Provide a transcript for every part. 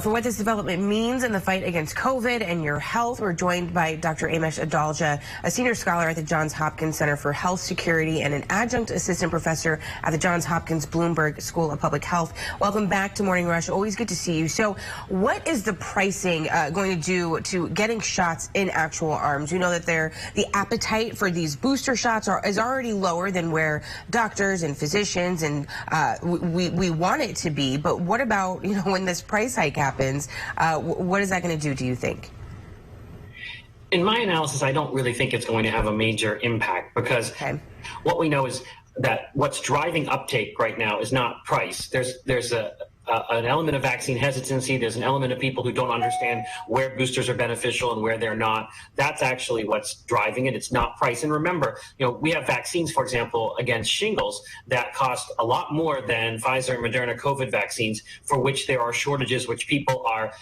For what this development means in the fight against COVID and your health, we're joined by Dr. Amesh Adalja, a senior scholar at the Johns Hopkins Center for Health Security and an adjunct assistant professor at the Johns Hopkins Bloomberg School of Public Health. Welcome back to Morning Rush. Always good to see you. So what is the pricing going to do to getting shots in actual arms? We know that the appetite for these booster shots is already lower than where doctors and physicians and we want it to be. But what about, when this price hike happens, what is that going to do you think? In my analysis, I don't really think it's going to have a major impact because what we know is that what's driving uptake right now is not price. There's an element of vaccine hesitancy. There's an element of people who don't understand where boosters are beneficial and where they're not. That's actually what's driving it. It's not price. And remember, we have vaccines, for example, against shingles that cost a lot more than Pfizer and Moderna COVID vaccines, for which there are shortages, which people are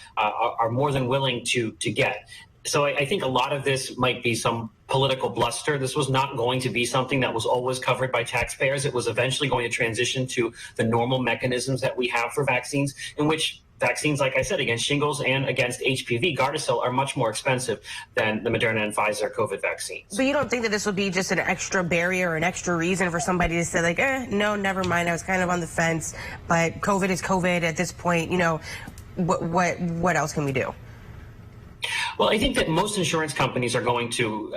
more than willing to get. So I think a lot of this might be some political bluster. This was not going to be something that was always covered by taxpayers. It was eventually going to transition to the normal mechanisms that we have for vaccines, in which vaccines, like I said, against shingles and against HPV, Gardasil, are much more expensive than the Moderna and Pfizer COVID vaccines. So you don't think that this would be just an extra barrier or an extra reason for somebody to say, no, never mind, I was kind of on the fence, but COVID is COVID at this point, what else can we do? Well, I think that most insurance companies are going to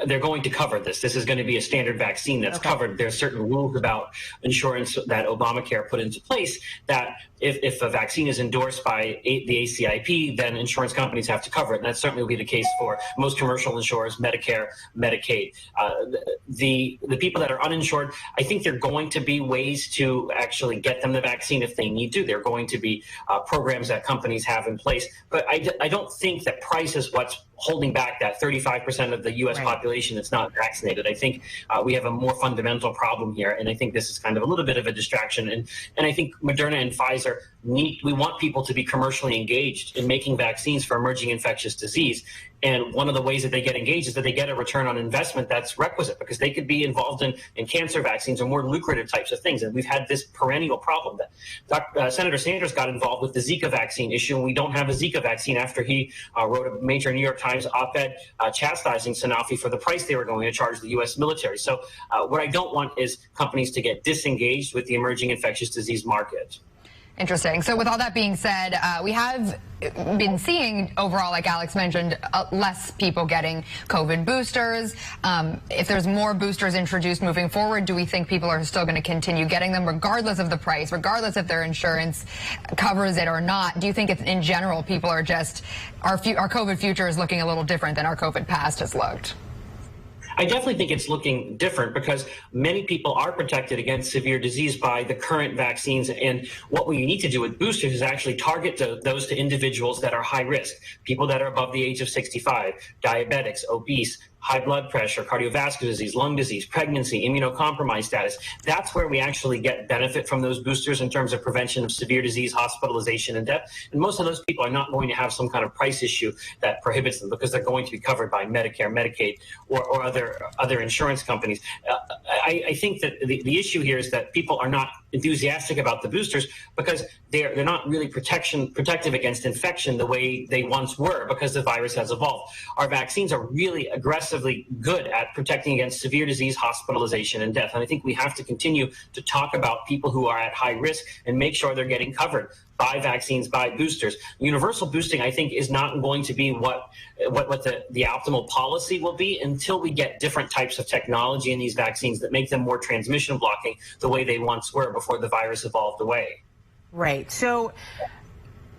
cover this. This is going to be a standard vaccine that's covered. There's certain rules about insurance that Obamacare put into place that if a vaccine is endorsed by the ACIP, then insurance companies have to cover it. And that certainly will be the case for most commercial insurers, Medicare, Medicaid. The people that are uninsured, I think there are going to be ways to actually get them the vaccine if they need to. There are going to be programs that companies have in place. But I don't think that price is what's holding back that 35% of the U.S. population that's not vaccinated. I think we have a more fundamental problem here, and I think this is kind of a little bit of a distraction. And I think Moderna and Pfizer we want people to be commercially engaged in making vaccines for emerging infectious disease. And one of the ways that they get engaged is that they get a return on investment that's requisite, because they could be involved in cancer vaccines or more lucrative types of things. And we've had this perennial problem that Senator Sanders got involved with the Zika vaccine issue, and we don't have a Zika vaccine after he wrote a major New York Times op-ed chastising Sanofi for the price they were going to charge the U.S. military. So what I don't want is companies to get disengaged with the emerging infectious disease market. Interesting. So with all that being said, we have been seeing overall, like Alex mentioned, less people getting COVID boosters. If there's more boosters introduced moving forward, do we think people are still going to continue getting them regardless of the price, regardless if their insurance covers it or not? Do you think in general people are just, our COVID future is looking a little different than our COVID past has looked? I definitely think it's looking different because many people are protected against severe disease by the current vaccines. And what we need to do with boosters is actually target those to individuals that are high risk, people that are above the age of 65, diabetics, obese, high blood pressure, cardiovascular disease, lung disease, pregnancy, immunocompromised status. That's where we actually get benefit from those boosters in terms of prevention of severe disease, hospitalization, and death. And most of those people are not going to have some kind of price issue that prohibits them because they're going to be covered by Medicare, Medicaid, or other insurance companies. I think that the issue here is that people are not enthusiastic about the boosters because they're not really protective against infection the way they once were because the virus has evolved. Our vaccines are really aggressively good at protecting against severe disease, hospitalization, and death. And I think we have to continue to talk about people who are at high risk and make sure they're getting covered by vaccines, by boosters. Universal boosting, I think, is not going to be what the optimal policy will be until we get different types of technology in these vaccines that make them more transmission blocking the way they once were before the virus evolved away. Right. So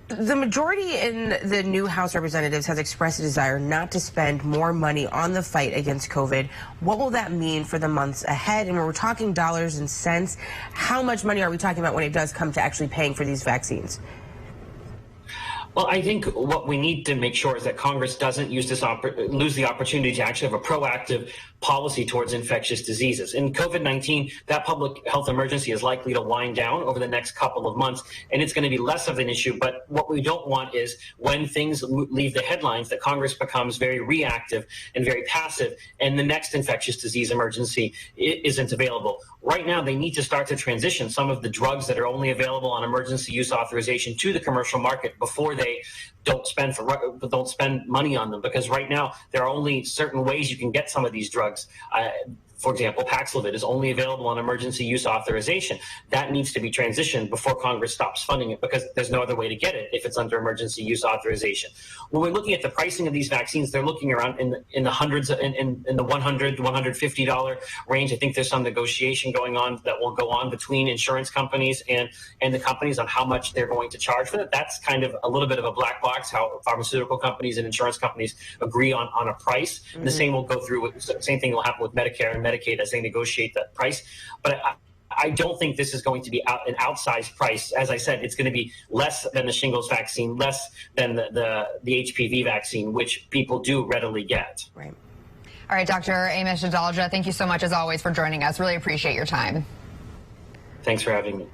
the majority in the new House Representatives has expressed a desire not to spend more money on the fight against COVID. What will that mean for the months ahead? And when we're talking dollars and cents, how much money are we talking about when it does come to actually paying for these vaccines? Well, I think what we need to make sure is that Congress doesn't lose the opportunity to actually have a proactive policy towards infectious diseases. In COVID-19, that public health emergency is likely to wind down over the next couple of months, and it's going to be less of an issue. But what we don't want is when things leave the headlines that Congress becomes very reactive and very passive, and the next infectious disease emergency isn't available. Right now, they need to start to transition some of the drugs that are only available on emergency use authorization to the commercial market before they don't spend money on them, because right now there are only certain ways you can get some of these drugs. For example, Paxlovid is only available on emergency use authorization. That needs to be transitioned before Congress stops funding it, because there's no other way to get it if it's under emergency use authorization. When we're looking at the pricing of these vaccines, they're looking around in the hundreds, in the $100 to $150 range. I think there's some negotiation going on that will go on between insurance companies and the companies on how much they're going to charge for that. That's kind of a little bit of a black box, how pharmaceutical companies and insurance companies agree on a price. Mm-hmm. The same will go through. Same thing will happen with Medicare and Medicaid as they negotiate that price. But I don't think this is going to be an outsized price. As I said, it's going to be less than the shingles vaccine, less than the HPV vaccine, which people do readily get. Right. All right, Dr. Amish Adalja, thank you so much, as always, for joining us. Really appreciate your time. Thanks for having me.